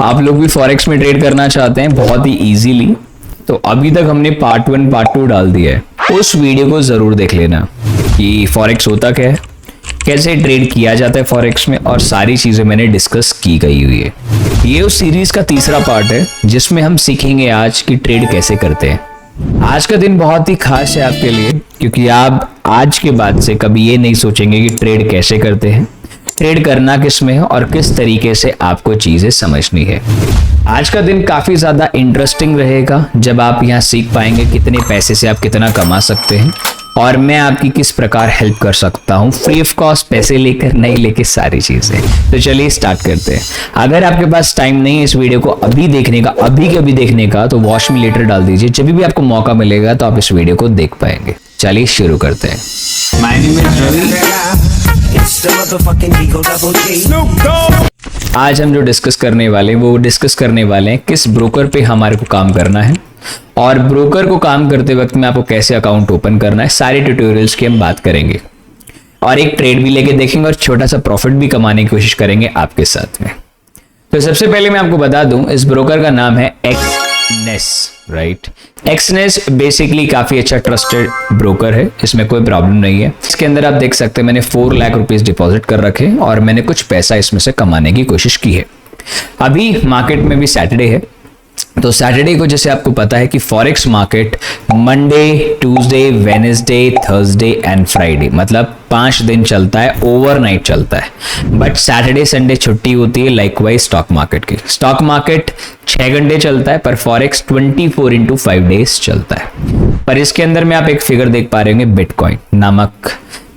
आप लोग भी फॉरेक्स में ट्रेड करना चाहते हैं बहुत ही इजीली, तो अभी तक हमने पार्ट 1 पार्ट 2 डाल दिया है, उस वीडियो को जरूर देख लेना कि फॉरेक्स होता क्या है, कैसे ट्रेड किया जाता है फॉरेक्स में, और सारी चीजें मैंने डिस्कस की गई हुई है। ये उस सीरीज का तीसरा पार्ट है जिसमें हम सीखेंगे आज कि ट्रेड कैसे करते हैं। आज का दिन बहुत ही खास है आपके लिए, क्योंकि आप आज के बाद से कभी ये नहीं सोचेंगे कि ट्रेड कैसे करते हैं, ट्रेड करना किस में है और किस तरीके से आपको चीजें समझनी है। आज का दिन काफी ज्यादा इंटरेस्टिंग रहेगा जब आप यहाँ सीख पाएंगे कितने पैसे से आप कितना कमा सकते हैं और मैं आपकी किस प्रकार हेल्प कर सकता हूँ, फ्री ऑफ कॉस्ट, पैसे लेकर नहीं लेके सारी चीजें। तो चलिए स्टार्ट करते हैं। अगर आपके पास टाइम नहीं है इस वीडियो को अभी देखने का, अभी के अभी देखने का, तो वॉच में लेटर डाल दीजिए, जब भी आपको मौका मिलेगा तो आप इस वीडियो को देख पाएंगे। चलिए शुरू करते हैं। My name is Ravi. आज हम जो डिस्कस करने वाले हैं वो डिस्कस करने वाले हैं किस ब्रोकर पे हमारे को काम करना है और ब्रोकर को काम करते वक्त में आपको कैसे अकाउंट ओपन करना है, सारे ट्यूटोरियल्स की हम बात करेंगे और एक ट्रेड भी लेके देखेंगे और छोटा सा प्रॉफिट भी कमाने की कोशिश करेंगे आपके साथ में। तो सबसे पहले मैं आपको बता दूं, इस ब्रोकर का नाम है एक्सनेस, राइट। एक्सनेस बेसिकली काफी अच्छा ट्रस्टेड ब्रोकर है, इसमें कोई प्रॉब्लम नहीं है। इसके अंदर आप देख सकते हैं मैंने 4 लाख रुपीस डिपॉजिट कर रखे और मैंने कुछ पैसा इसमें से कमाने की कोशिश की है। अभी मार्केट में भी सैटरडे है, तो सैटरडे को जैसे आपको पता है कि forex market Monday, Tuesday, Wednesday, Thursday and Friday, मतलब 5 दिन चलता है, ओवरनाइट चलता है। बट सैटरडे संडे छुट्टी होती है, लाइकवाइज स्टॉक मार्केट की। स्टॉक मार्केट 6 घंटे चलता है पर फॉरेक्स 24x5 डेज चलता है। पर इसके अंदर में आप एक फिगर देख पा रहे होंगे, बिटकॉइन नामक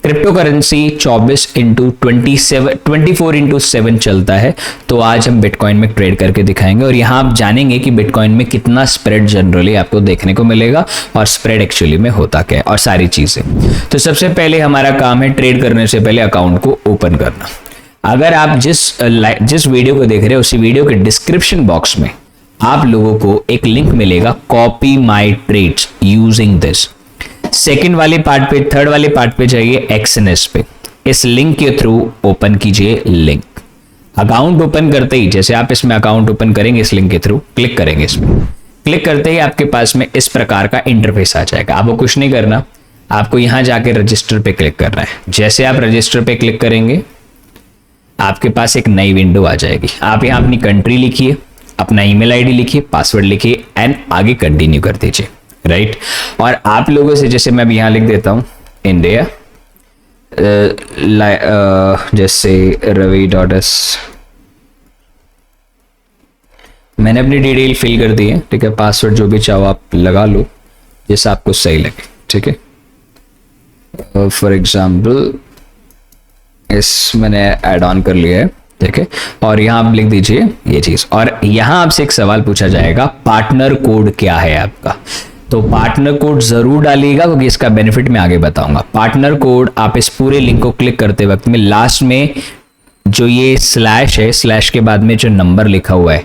क्रिप्टो करेंसी 24x7 चलता है। तो आज हम बिटकॉइन में ट्रेड करके दिखाएंगे और यहाँ आप जानेंगे कि बिटकॉइन में कितना स्प्रेड जनरली आपको देखने को मिलेगा और स्प्रेड एक्चुअली में होता क्या है और सारी चीजें। तो सबसे पहले हमारा काम है ट्रेड करने से पहले अकाउंट को ओपन करना। अगर आप जिस वीडियो को देख रहे हैं उसी वीडियो के डिस्क्रिप्शन बॉक्स में आप लोगों को एक लिंक मिलेगा, copy my trades using this. Second वाले पार्ट पे, थर्ड वाले पार्ट पे जाइए एक्सनेस पे, इस लिंक के थ्रू ओपन कीजिए लिंक। अकाउंट ओपन करते ही जैसे आप इसमें अकाउंट ओपन करेंगे इस लिंक के थ्रू, क्लिक करेंगे इसमें, क्लिक करते ही आपके पास में इस प्रकार का इंटरफेस आ जाएगा। आपको कुछ नहीं करना, आपको यहां जाके रजिस्टर पे क्लिक करना है। जैसे आप रजिस्टर पे क्लिक करेंगे आपके पास एक नई विंडो आ जाएगी। आप यहां अपनी कंट्री लिखिए, अपना ईमेल आईडी लिखिए, पासवर्ड लिखिए एंड आगे कंटिन्यू कर दीजिए, राइट। और आप लोगों से जैसे मैं अब यहां लिख देता हूं इंडिया, जैसे रवि.s, मैंने अपनी डिटेल फिल कर दी है, ठीक है। पासवर्ड जो भी चाहो आप लगा लो जैसा आपको सही लगे, ठीक है। फॉर एग्जाम्पल इस मैंने ऐड ऑन कर लिया है, ठीक है। और यहां आप लिख दीजिए ये चीज, और यहां आपसे एक सवाल पूछा जाएगा, पार्टनर कोड क्या है आपका। तो पार्टनर कोड जरूर डालिएगा क्योंकि इसका बेनिफिट मैं आगे बताऊंगा। पार्टनर कोड आप इस पूरे लिंक को क्लिक करते वक्त में लास्ट में जो ये स्लैश है, स्लैश के बाद में जो नंबर लिखा हुआ है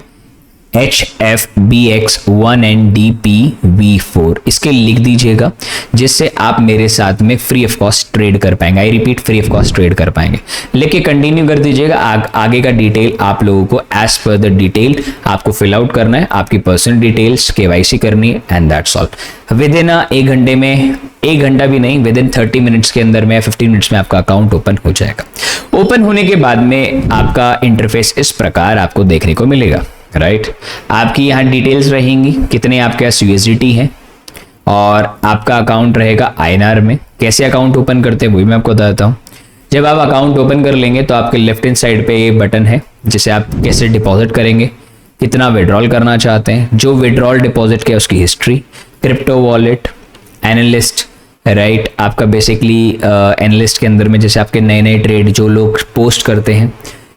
HFBX1NDPV4, इसके लिख दीजिएगा, जिससे आप मेरे साथ में फ्री ऑफ कॉस्ट ट्रेड कर पाएंगे। I repeat, free of cost trade कर पाएंगे। लिख के कंटिन्यू कर दीजिएगा। आगे का डिटेल आप लोगों को एज पर द डिटेल आपको फिल आउट करना है, आपकी पर्सनल डिटेल्स, KYC करनी है and that's all. With in 1 घंटे में, 1 घंटा भी नहीं, विद इन 30 मिनट्स के अंदर में, 15 मिनट्स में आपका अकाउंट ओपन हो जाएगा। ओपन होने के बाद में आपका इंटरफेस इस प्रकार आपको देखने को मिलेगा, राइट। आपकी यहाँ डिटेल्स रहेंगी, कितने आपके पास USDT हैं और आपका अकाउंट रहेगा INR में। कैसे अकाउंट ओपन करते हैं वही मैं आपको बताता हूँ। जब आप अकाउंट ओपन कर लेंगे तो आपके लेफ्ट हैंड साइड पे ये बटन है जिसे आप कैसे डिपॉजिट करेंगे, कितना विड्रॉल करना चाहते हैं, जो विड्रॉल डिपॉजिट किया उसकी history, crypto wallet, analyst, right. आपका बेसिकली एनालिस्ट के अंदर में जैसे आपके नए नए ट्रेड जो लोग पोस्ट करते हैं,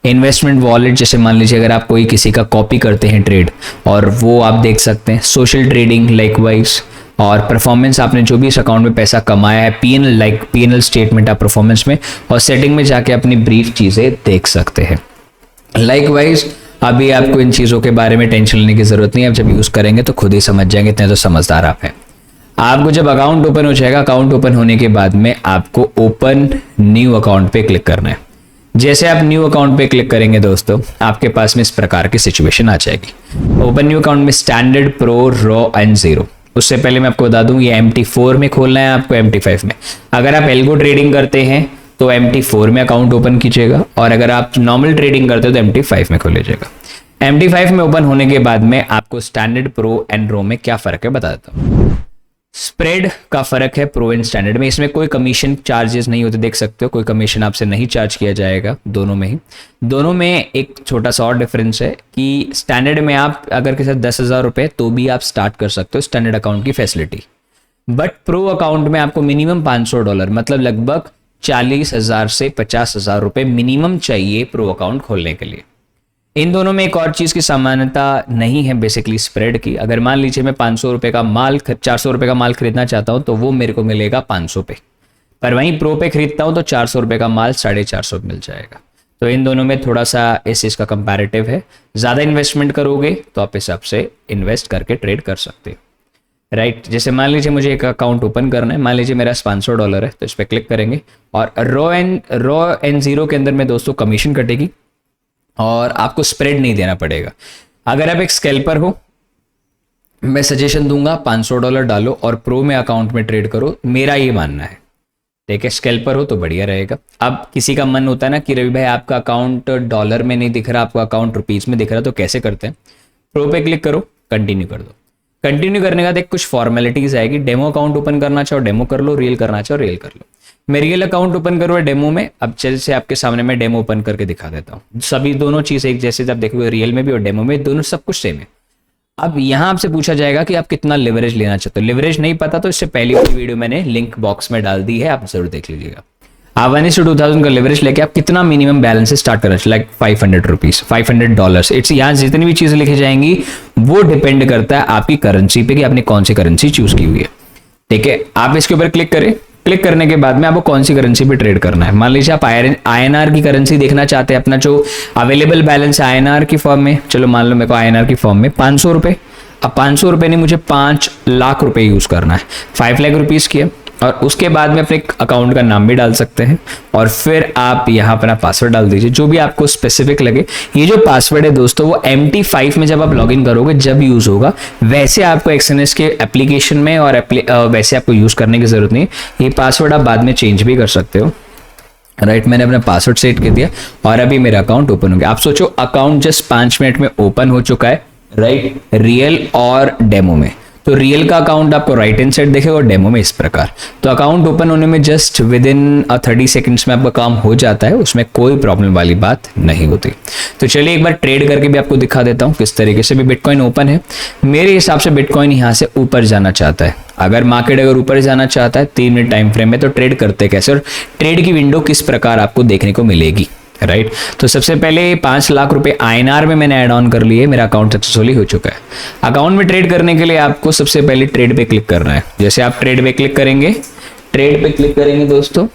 इन्वेस्टमेंट वॉलेट, जैसे मान लीजिए अगर आप कोई किसी का कॉपी करते हैं ट्रेड और वो आप देख सकते हैं, सोशल ट्रेडिंग लाइकवाइज, और परफॉर्मेंस आपने जो भी इस अकाउंट में पैसा कमाया है, PNL स्टेटमेंट आप परफॉर्मेंस में और सेटिंग में जाके अपनी ब्रीफ चीजें देख सकते हैं। लाइकवाइज अभी आपको इन चीजों के बारे में टेंशन लेने की जरूरत नहीं है, आप जब यूज करेंगे तो खुद ही समझ जाएंगे, इतने तो समझदार आप हैं। आपको जब अकाउंट ओपन हो जाएगा, अकाउंट ओपन होने के बाद में आपको ओपन न्यू अकाउंट पे क्लिक करना है। जैसे आप न्यू अकाउंट पे क्लिक करेंगे दोस्तों, आपके पास में इस प्रकार की सिचुएशन आ जाएगी। ओपन न्यू अकाउंट में standard, pro, raw and zero. उससे पहले मैं आपको बता दूं ये MT4 में खोलना है आपको, MT5 में। अगर आप एल्गो ट्रेडिंग करते हैं तो MT4 में अकाउंट ओपन कीजिएगा, और अगर आप नॉर्मल ट्रेडिंग करते हो तो MT5 में खोलिएगा। MT5 में ओपन होने के बाद में आपको स्टैंडर्ड, प्रो एंड रो में क्या फर्क है बता देता हूँ। स्प्रेड का फर्क है प्रो एंड स्टैंडर्ड में। इसमें कोई कमीशन चार्जेस नहीं होते, देख सकते हो, कोई कमीशन आपसे नहीं चार्ज किया जाएगा दोनों में ही। दोनों में एक छोटा सा और डिफरेंस है कि स्टैंडर्ड में आप अगर किसी 10,000 रुपये तो भी आप स्टार्ट कर सकते हो स्टैंडर्ड अकाउंट की फैसिलिटी, बट प्रो अकाउंट में आपको मिनिमम $500 मतलब लगभग 40,000 से 50,000 रुपये मिनिमम चाहिए प्रो अकाउंट खोलने के लिए। इन दोनों में एक और चीज़ की समानता नहीं है बेसिकली स्प्रेड की। अगर मान लीजिए मैं 500 रुपये का माल 400 रुपये का माल खरीदना चाहता हूँ तो वो मेरे को मिलेगा 500 पे, पर वहीं प्रो पे खरीदता हूँ तो 400 रुपये का माल 450 मिल जाएगा। तो इन दोनों में थोड़ा सा इस चीज़ का कंपैरेटिव है। ज़्यादा इन्वेस्टमेंट करोगे तो आप हिसाब से इन्वेस्ट करके ट्रेड कर सकते हो, राइट। जैसे मान लीजिए मुझे एक अकाउंट ओपन करना है, मान लीजिए मेरा $500 है, तो इस पर क्लिक करेंगे और रॉ एंड जीरो के अंदर में दोस्तों कमीशन कटेगी और आपको स्प्रेड नहीं देना पड़ेगा। अगर आप एक स्कैल्पर हो, मैं सजेशन दूंगा $500 डालो और प्रो में अकाउंट में ट्रेड करो, मेरा ये मानना है, ठीक है। स्कैल्पर हो तो बढ़िया रहेगा। अब किसी का मन होता है ना कि रवि भाई आपका अकाउंट डॉलर में नहीं दिख रहा, आपका अकाउंट रुपीज में दिख रहा, तो कैसे करते हैं। प्रो पे क्लिक करो, कंटिन्यू कर दो। कंटिन्यू करने के बाद एक कुछ फॉर्मेलिटीज आएगी। डेमो अकाउंट ओपन करना चाहो डेमो कर लो, रियल करना चाहो रियल कर लो। मैं रियल अकाउंट ओपन करूँ डेमो में, अब जैसे आपके सामने मैं डेमो ओपन करके दिखा देता हूँ। सभी दोनों चीज़ एक जैसे आप देखोगे, रियल में भी और डेमो में, दोनों सब कुछ सेम है। अब यहाँ आपसे पूछा जाएगा कि आप कितना लिवरेज लेना चाहते हो। लिवरेज नहीं पता तो इससे पहले की वीडियो मैंने लिंक बॉक्स में डाल दी है, आप जरूर देख लीजिएगा। आप 1:2000 का लिवरेज लेके आप कितना मिनिमम बैलेंस से स्टार्ट करना चाहिए, लाइक $500, $500। इट्स यहाँ जितनी भी चीज़ें लिखी जाएंगी वो डिपेंड करता है आपकी करेंसी पे कि आपने कौन सी करेंसी चूज की हुई है, ठीक है। आप इसके ऊपर क्लिक करें। क्लिक करने के बाद में आपको कौन सी करेंसी पे ट्रेड करना है। मान लीजिए आप INR की करेंसी देखना चाहते हैं, अपना जो अवेलेबल बैलेंस है INR की फॉर्म में, चलो मान लो मेरे को INR की फॉर्म में ₹500। अब ₹500 नहीं, मुझे 5 लाख रुपए यूज करना है, 5 लाख रुपीज किया, और उसके बाद में अपने अकाउंट का नाम भी डाल सकते हैं और फिर आप यहाँ अपना पासवर्ड डाल दीजिए जो भी आपको स्पेसिफिक लगे। ये जो पासवर्ड है दोस्तों वो MT5 में जब आप लॉगिन करोगे जब यूज होगा, वैसे आपको XNS के एप्लीकेशन में और वैसे आपको यूज करने की जरूरत नहीं। ये पासवर्ड आप बाद में चेंज भी कर सकते हो, राइट। मैंने अपना पासवर्ड सेट कर दिया और अभी मेरा अकाउंट ओपन हो गया। आप सोचो अकाउंट जस्ट 5 मिनट में ओपन हो चुका है, राइट, रियल और डेमो में। तो रियल का अकाउंट आपको राइट हैंड साइड देखेगा और डेमो में इस प्रकार। तो अकाउंट ओपन होने में जस्ट विद इन 30 सेकंड्स में आपका काम हो जाता है, उसमें कोई प्रॉब्लम वाली बात नहीं होती। तो चलिए एक बार ट्रेड करके भी आपको दिखा देता हूँ किस तरीके से भी बिटकॉइन ओपन है। मेरे हिसाब से बिटकॉइन यहाँ से ऊपर जाना चाहता है। अगर मार्केट अगर ऊपर जाना चाहता है 3 मिनट टाइम फ्रेम में, तो ट्रेड करते कैसे और ट्रेड की विंडो किस प्रकार आपको देखने को मिलेगी, राइट। तो सबसे पहले 5 लाख रुपए INR में मैंने ऐड ऑन कर लिए, मेरा अकाउंट सक्सेसफुली हो चुका है। अकाउंट में ट्रेड करने के लिए आपको सबसे पहले ट्रेड पे क्लिक करना है। जैसे आप ट्रेड पे क्लिक करेंगे दोस्तों,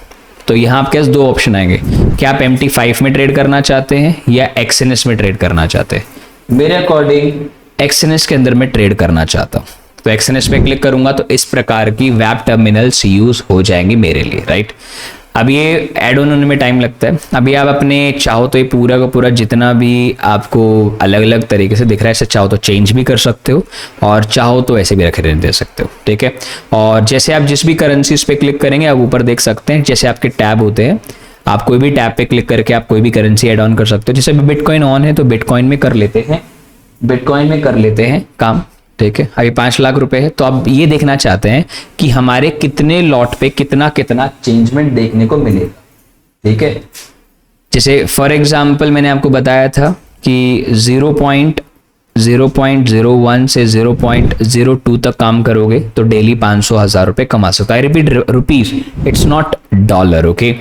तो यहाँ आपके पास 2 ऑप्शन आएंगे। क्या आप MT5 में ट्रेड करना चाहते हैं या XNS में ट्रेड करना चाहते हैं। मेरे अकॉर्डिंग XNS के अंदर मैं ट्रेड करना चाहता हूँ, तो XNS पे क्लिक करूंगा तो इस प्रकार की वेब टर्मिनल्स यूज हो जाएंगी मेरे लिए, राइट। अब ये ऐड ऑन होने में टाइम लगता है। अभी आप अपने चाहो तो ये पूरा का पूरा जितना भी आपको अलग अलग तरीके से दिख रहा है, ऐसे चाहो तो चेंज भी कर सकते हो और चाहो तो ऐसे भी रखे रहने दे सकते हो, ठीक है। और जैसे आप जिस भी करेंसीज पे क्लिक करेंगे आप ऊपर देख सकते हैं, जैसे आपके टैब होते हैं, आप कोई भी टैब पे क्लिक करके आप कोई भी करेंसी ऐड ऑन कर सकते हो। जैसे अभी बिटकॉइन ऑन है तो बिटकॉइन में कर लेते हैं काम, ठीक है। अभी 5 लाख रुपए है, तो आप ये देखना चाहते हैं कि हमारे कितने लॉट पे कितना चेंजमेंट देखने को मिलेगा, ठीक है। जैसे फॉर एग्जांपल मैंने आपको बताया था कि 0.01 से 0.02 तक काम करोगे तो डेली 500,000 रुपए कमा सकते हो। I repeat, rupees, it's not dollar, okay.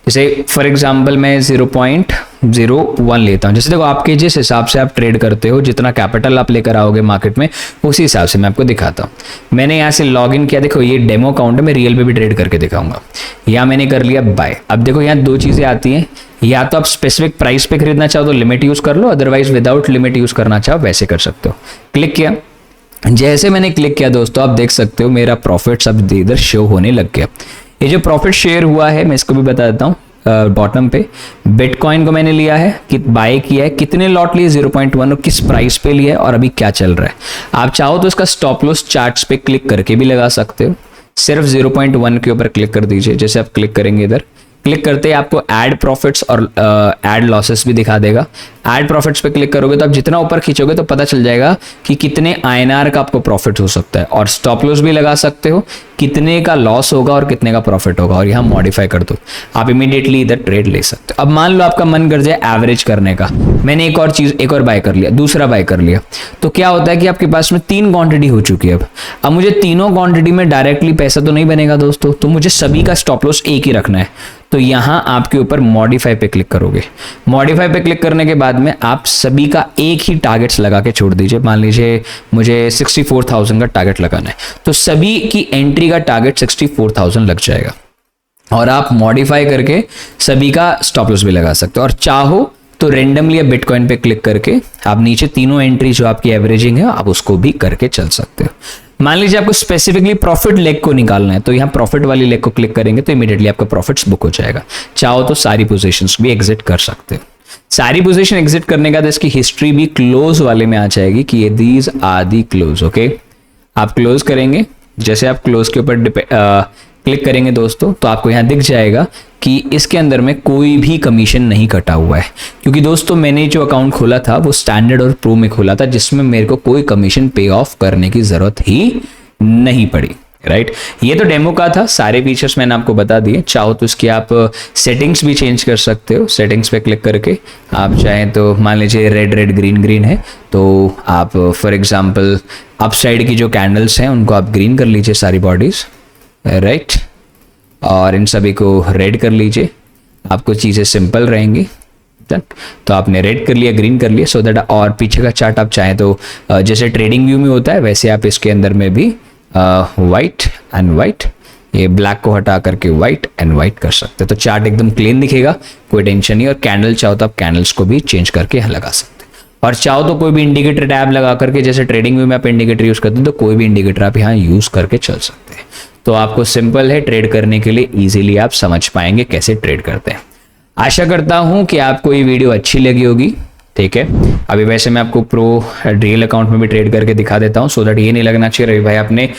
जैसे फॉर एग्जांपल मैं 0.01 लेता हूँ। जैसे देखो आपके जिस हिसाब से आप ट्रेड करते हो, जितना कैपिटल आप लेकर आओगे मार्केट में, उसी हिसाब से मैं आपको दिखाता हूँ। मैंने यहाँ से लॉग इन किया, देखो ये डेमो अकाउंट है, मैं रियल पे भी ट्रेड करके दिखाऊंगा। यहाँ मैंने कर लिया बाय। अब देखो यहाँ 2 चीज़ें आती हैं, या तो आप स्पेसिफिक प्राइस पे खरीदना चाहो तो लिमिट यूज कर लो, अदरवाइज विदाउट लिमिट यूज करना चाहो वैसे कर सकते हो। क्लिक किया, जैसे मैंने क्लिक किया दोस्तों आप देख सकते हो मेरा प्रॉफिट सब इधर शो होने लग गया। ये जो प्रॉफिट शेयर हुआ है मैं इसको भी बता देता हूँ, बॉटम पे बिटकॉइन को मैंने लिया है, कि बाय किया है, कितने लॉट लिए 0.1 और किस प्राइस पे लिया है और अभी क्या चल रहा है। आप चाहो तो इसका स्टॉप लॉस चार्ट्स पे क्लिक करके भी लगा सकते हो। सिर्फ 0.1 के ऊपर क्लिक कर दीजिए। जैसे आप क्लिक करेंगे, इधर क्लिक करते ही आपको ऐड प्रॉफिट्स और ऐड लॉसेस भी दिखा देगा। ऐड प्रॉफिट्स पे क्लिक करोगे तो आप जितना ऊपर खींचोगे तो पता चल जाएगा कि कितने INR का आपको प्रॉफिट हो सकता है, और स्टॉप लॉस भी लगा सकते हो कितने का लॉस होगा और कितने का प्रॉफिट होगा, और यहाँ मॉडिफाई कर दो, आप इमीडिएटली इधर ट्रेड ले सकते हो। अब मान लो आपका मन कर जाए एवरेज करने का, मैंने एक और बाय कर लिया, दूसरा बाय कर लिया, तो क्या होता है कि आपके पास में 3 क्वांटिटी हो चुकी है। अब मुझे तीनों क्वांटिटी में डायरेक्टली पैसा तो नहीं बनेगा दोस्तों, तो मुझे सभी का स्टॉप लॉस एक ही रखना है। तो यहां आपके ऊपर मॉडिफाई पे क्लिक करोगे। मॉडिफाई पे क्लिक करने के बाद में आप सभी का एक ही टारगेट्स लगा के छोड़ दीजिए। मान लीजिए मुझे 64,000 का टारगेट लगाना है, तो सभी की एंट्री का टारगेट 64,000 लग जाएगा, और आप मॉडिफाई करके सभी का स्टॉप लॉस भी लगा सकते हो। और चाहो तो रेंडमली बिटकॉइन पे क्लिक करके आप नीचे तीनों एंट्री जो आपकी एवरेजिंग है आप उसको भी करके चल सकते हो। मान लीजिए आपको स्पेसिफिकली प्रॉफिट लेग को निकालना है, तो यहाँ प्रॉफिट वाली लेग को क्लिक करेंगे तो इमीडिएटली आपका प्रॉफिट्स बुक हो जाएगा। चाहो तो सारी पोजीशंस भी एग्जिट कर सकते हो। सारी पोजीशन एग्जिट करने का तो इसकी हिस्ट्री भी क्लोज वाले में आ जाएगी कि ये these are the close. Okay, आप क्लोज करेंगे, जैसे आप क्लोज के ऊपर क्लिक करेंगे दोस्तों, तो आपको यहाँ दिख जाएगा कि इसके अंदर में कोई भी कमीशन नहीं कटा हुआ है, क्योंकि दोस्तों मैंने जो अकाउंट खोला था वो स्टैंडर्ड और प्रो में खोला था, जिसमें मेरे को कोई कमीशन पे ऑफ करने की जरूरत ही नहीं पड़ी। राइट, ये तो डेमो का था, सारे फीचर्स मैंने आपको बता दिए। चाहो तो इसकी आप सेटिंग्स भी चेंज कर सकते हो। सेटिंग्स पे क्लिक करके आप चाहें तो मान लीजिए रेड रेड ग्रीन ग्रीन है, तो आप फॉर एग्जांपल अप साइड की जो कैंडल्स हैं उनको आप ग्रीन कर लीजिए सारी बॉडीज, राइट, और इन सभी को रेड कर लीजिए। आपको चीज़ें सिंपल रहेंगी। तो आपने रेड कर लिया, ग्रीन कर लिया, सो दैट, और पीछे का चार्ट आप चाहें तो जैसे ट्रेडिंग व्यू में होता है वैसे आप इसके अंदर में भी वाइट एंड वाइट, ये ब्लैक को हटा करके वाइट एंड वाइट कर सकते हैं, तो चार्ट एकदम क्लीन दिखेगा, कोई टेंशन नहीं। और कैंडल चाहो तो आप कैंडल्स को भी चेंज करके यहाँ लगा सकते हैं, और चाहो तो कोई भी इंडिकेटर टैब लगा करके, जैसे ट्रेडिंग व्यू में आप इंडिकेटर यूज करते हैं तो कोई भी इंडिकेटर आप यहाँ यूज करके चल सकते हैं। तो आपको सिंपल है, ट्रेड करने के लिए इजीली आप समझ पाएंगे कैसे ट्रेड करते हैं। आशा करता हूं कि आपको ये वीडियो अच्छी लगी होगी। ठीक है, अभी वैसे मैं आपको प्रो रियल अकाउंट में भी ट्रेड करके दिखा देता हूं, सो दैट ये नहीं लगना चाहिए रवि भाई आपने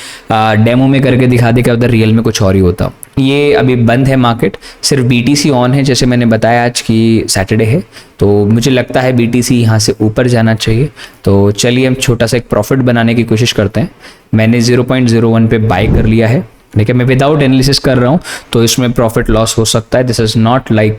डेमो में करके दिखा दी कि उधर रियल में कुछ और ही होता। ये अभी बंद है मार्केट, सिर्फ BTC ऑन है। जैसे मैंने बताया आज की सैटरडे है, तो मुझे लगता है BTC यहाँ से ऊपर जाना चाहिए। तो चलिए हम छोटा सा एक प्रॉफिट बनाने की कोशिश करते हैं। मैंने 0.01 पे बाय कर लिया है, देखिए मैं विदाउट एनालिसिस कर रहा हूँ, तो इसमें प्रॉफिट लॉस हो सकता है। दिस इज नॉट लाइक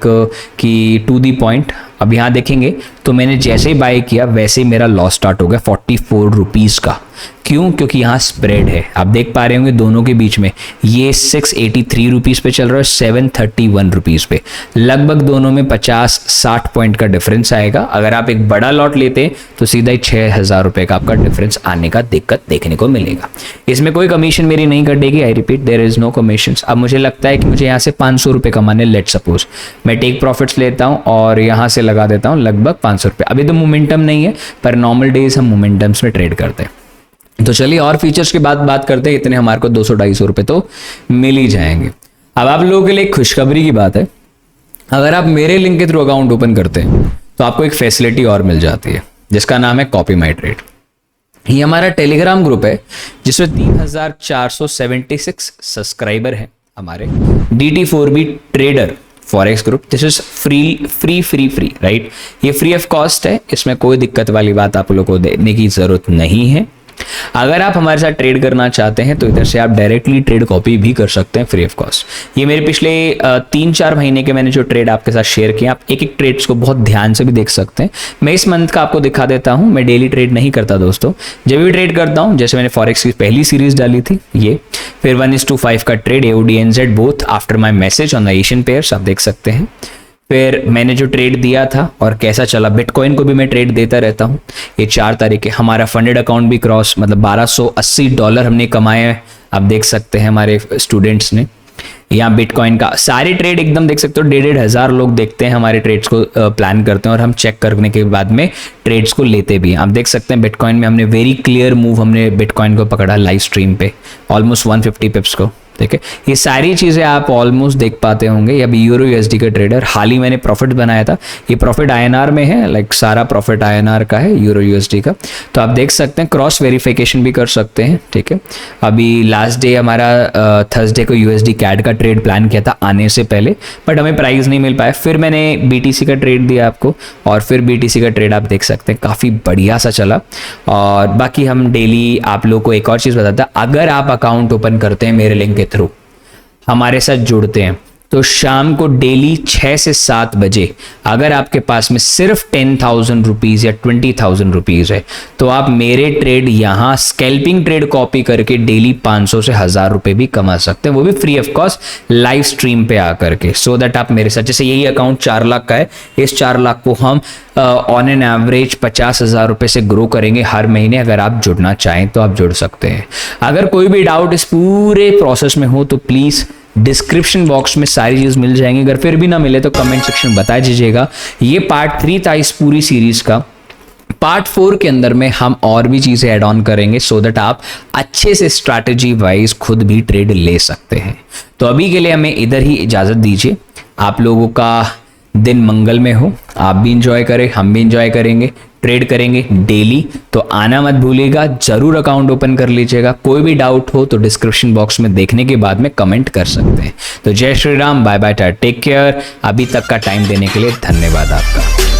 कि टू दी पॉइंट। अब यहाँ देखेंगे तो मैंने जैसे ही बाय किया वैसे ही मेरा लॉस स्टार्ट हो गया 44 रुपीज़ का। क्यों? क्योंकि यहाँ स्प्रेड है, आप देख पा रहे होंगे दोनों के बीच में, ये 683 रुपीज़ पे चल रहा है, 731 रुपीज़ पे, लगभग दोनों में 50-60 पॉइंट का डिफरेंस आएगा। अगर आप एक बड़ा लॉट लेते हैं तो सीधा ही 6,000 रुपये का आपका डिफरेंस आने का दिक्कत देखने को मिलेगा। इसमें कोई कमीशन मेरी नहीं कटेगी, I repeat, there is no commission. अब मुझे लगता है कि मुझे यहाँ से 500 रुपये कमाने, लेट सपोज मैं टेक प्रॉफिट्स लेता हूँ और यहाँ से लगा देता हूँ लगभग 500 रुपये। अभी तो मोमेंटम नहीं है, पर नॉर्मल डेज हम मोमेंटम्स में ट्रेड करते हैं। तो चलिए और फीचर्स की बात करते हैं। इतने हमारे को 200-250 रुपये तो मिल ही जाएंगे। अब आप लोगों के लिए खुशखबरी की बात है, अगर आप मेरे लिंक के थ्रू अकाउंट ओपन करते हैं तो आपको एक फैसिलिटी और मिल जाती है, जिसका नाम है कॉपी माई ट्रेड। ये हमारा टेलीग्राम ग्रुप है जिसमें 3,476 सब्सक्राइबर हैं हमारे। DT4B trader forex group, this is free right. ये फ्री ऑफ कॉस्ट है, इसमें कोई दिक्कत वाली बात आप लोगों को देने की जरूरत नहीं है। अगर आप हमारे साथ ट्रेड करना चाहते हैं तो इधर से आप डायरेक्टली ट्रेड कॉपी भी कर सकते हैं फ्री ऑफ कॉस्ट। ये मेरे पिछले 3-4 महीने के मैंने जो ट्रेड आपके साथ शेयर किए, आप एक एक ट्रेड्स को बहुत ध्यान से भी देख सकते हैं। मैं इस मंथ का आपको दिखा देता हूं। मैं डेली ट्रेड नहीं करता दोस्तों, जब भी ट्रेड करता हूं, जैसे मैंने फॉरेक्स की पहली सीरीज डाली थी ये, फिर 1:5 का trade AUD/NZ both after my message on the Asian pairs, आप देख सकते हैं। फिर मैंने जो ट्रेड दिया था और कैसा चला, बिटकॉइन को भी मैं ट्रेड देता रहता हूँ। ये 4 तारीख है, हमारा फंडेड अकाउंट भी क्रॉस, मतलब $1280 हमने कमाए, आप देख सकते हैं हमारे स्टूडेंट्स ने। यहाँ बिटकॉइन का सारे ट्रेड एकदम देख सकते हो, 1,500 लोग देखते हैं हमारे ट्रेड्स को, प्लान करते हैं, और हम चेक करने के बाद में ट्रेड्स को लेते भी हैं। आप देख सकते हैं बिटकॉइन में हमने वेरी क्लियर मूव, हमने बिटकॉइन को पकड़ा लाइव स्ट्रीम पे ऑलमोस्ट 150 पिप्स को, ठीक है, ये सारी चीज़ें आप ऑलमोस्ट देख पाते होंगे। अभी यूरो यूएसडी का ट्रेडर, हाल ही मैंने प्रॉफिट बनाया था, ये प्रॉफिट आईएनआर में है, लाइक सारा प्रॉफिट आईएनआर का है यूरो यूएसडी का। तो आप देख सकते हैं, क्रॉस वेरिफिकेशन भी कर सकते हैं। ठीक है, अभी लास्ट डे हमारा थर्सडे को यूएसडी कैड का ट्रेड प्लान किया था आने से पहले, बट हमें प्राइस नहीं मिल पाया। फिर मैंने बीटीसी का ट्रेड दिया आपको, और फिर बीटीसी का ट्रेड आप देख सकते हैं काफ़ी बढ़िया सा चला। और बाकी हम डेली आप लोगों को एक और चीज़ बताता, अगर आप अकाउंट ओपन करते हैं मेरे लिंक के थ्रू, हमारे साथ जुड़ते हैं, तो शाम को डेली 6 से 7 बजे अगर आपके पास में सिर्फ 10,000 रुपीज़ या 20,000 रुपीज़ है, तो आप मेरे ट्रेड यहाँ स्कैल्पिंग ट्रेड कॉपी करके डेली 500 से 1000 रुपये भी कमा सकते हैं, वो भी free of cost live stream पे आकर के। सो दैट आप मेरे साथ, जैसे यही अकाउंट 4 लाख का है, इस 4 लाख को हम ऑन एन एवरेज 50,000 रुपये से ग्रो करेंगे हर महीने। अगर आप जुड़ना चाहें तो आप जुड़ सकते हैं। अगर कोई भी डाउट इस पूरे प्रोसेस में हो तो प्लीज़ डिस्क्रिप्शन बॉक्स में सारी चीज मिल जाएंगी। अगर फिर भी ना मिले तो कमेंट सेक्शन बता दीजिएगा। ये पार्ट 3 था इस पूरी सीरीज का। पार्ट 4 के अंदर में हम और भी चीजें ऐड ऑन करेंगे, सो दैट आप अच्छे से स्ट्रैटेजी वाइज खुद भी ट्रेड ले सकते हैं। तो अभी के लिए हमें इधर ही इजाजत दीजिए। आप लोगों का दिन मंगल में हो, आप भी इंजॉय करें, हम भी इंजॉय करेंगे, ट्रेड करेंगे डेली। तो आना मत भूलिएगा, जरूर अकाउंट ओपन कर लीजिएगा। कोई भी डाउट हो तो डिस्क्रिप्शन बॉक्स में देखने के बाद में कमेंट कर सकते हैं। तो Jai Shri Ram, bye bye, take care. अभी तक का टाइम देने के लिए धन्यवाद आपका।